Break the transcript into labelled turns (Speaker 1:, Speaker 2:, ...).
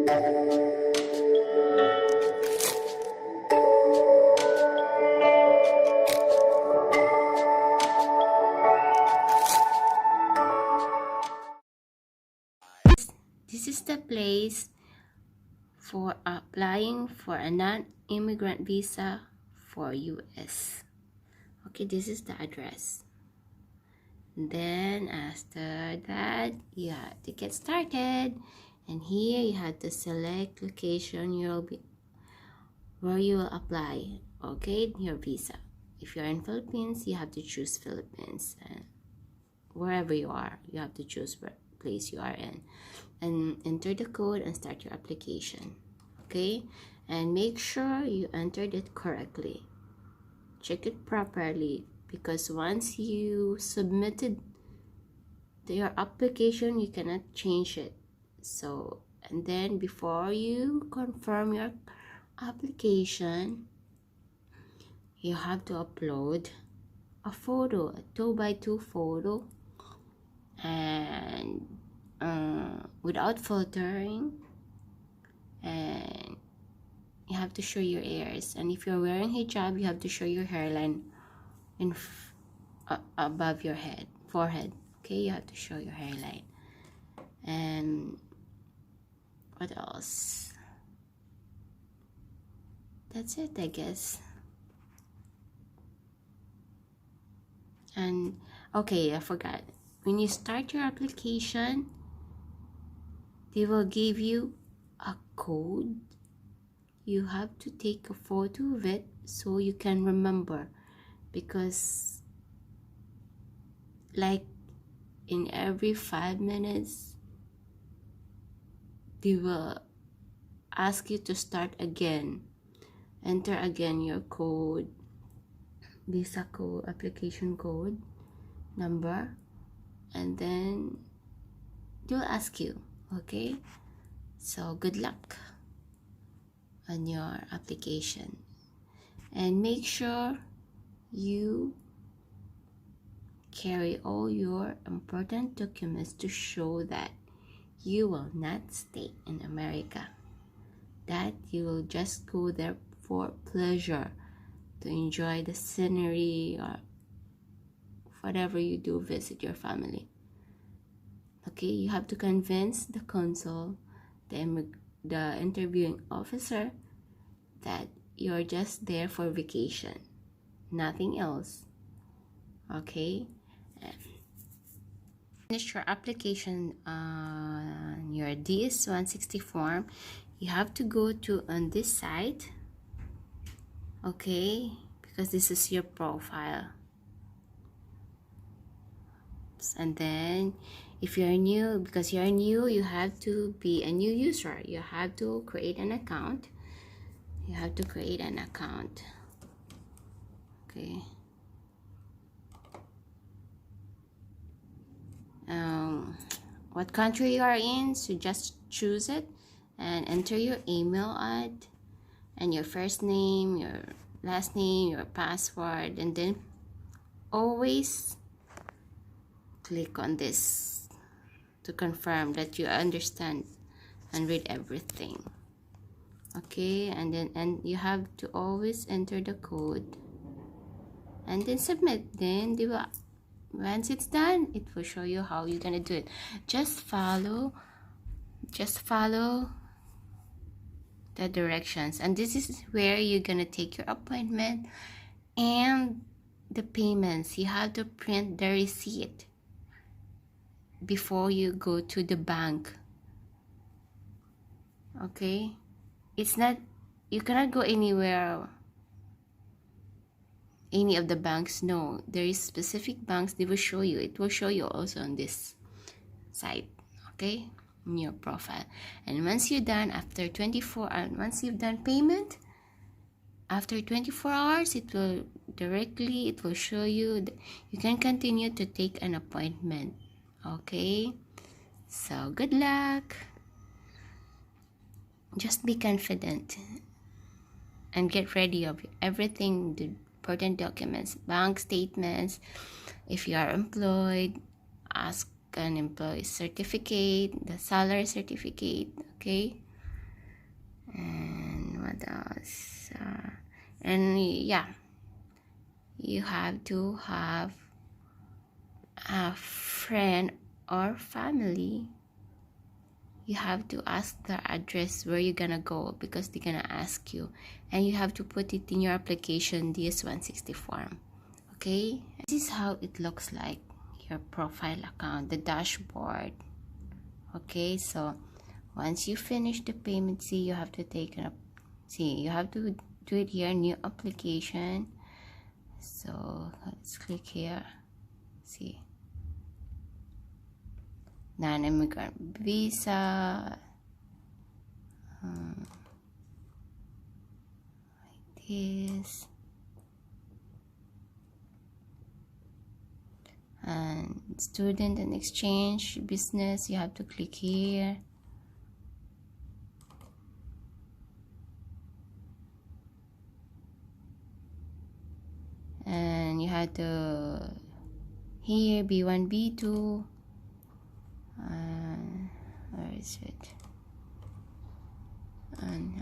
Speaker 1: This is the place for applying for a non-immigrant visa for US. Okay, this is the address. Then after that, you have to get started, and here you have to select location where you will apply, okay, your visa. If you're in Philippines, you have to choose Philippines, and wherever you are, you have to choose where place you are in, and enter the code and start your application. Okay, and make sure you entered it correctly. Check it properly, because once you submitted your application, you cannot change it. So, and then before you confirm your application, you have to upload a photo, a 2x2 photo, and without filtering, and you have to show your ears, and if you're wearing hijab, you have to show your hairline above your forehead. Okay, you have to show your hairline. And what else? That's it, I guess. And okay, I forgot, when you start your application, they will give you a code. You have to take a photo of it so you can remember, because like in every 5 minutes they will ask you to start again, enter again your code, visa code, application code number, and then they'll ask you. Okay, so good luck on your application, and make sure you carry all your important documents to show that you will not stay in America, that you will just go there for pleasure, to enjoy the scenery or whatever you do, visit your family. Okay, you have to convince the consul, the interviewing officer, that you're just there for vacation, nothing else. Okay, finish your application on your DS-160 form. You have to go to on this site, okay, because this is your profile. And then if you're new, because you're new, you have to be a new user. You have to create an account. You have to create an account. Okay. What country you are in, so just choose it and enter your email ad and your first name, your last name, your password, and then always click on this to confirm that you understand and read everything. Okay, and you have to always enter the code and then submit. Then they will, once it's done, it will show you how you're gonna do it. Just follow the directions, and this is where you're gonna take your appointment and the payments. You have to print the receipt before you go to the bank. Okay, it's not, you cannot go anywhere, any of the banks. No, there is specific banks, they will show you. It will show you also on this site, okay, in your profile. And once you're done, after 24 hours, once you've done payment, after 24 hours, it will show you that you can continue to take an appointment. Okay, so good luck. Just be confident and get ready of everything, the important documents, bank statements. If you are employed, ask an employee certificate, the salary certificate. Okay, And what else? And yeah, you have to have a friend or family. You have to ask the address where you're gonna go, because they're gonna ask you, and you have to put it in your application DS-160 form. Okay, this is how it looks like, your profile account, the dashboard. Okay, so once you finish the payment, see, you have to you have to do it here, new application. So let's click here, see, non-immigrant visa, like this, and student and exchange business, you have to click here. And you have to here B1 B2, where is it, and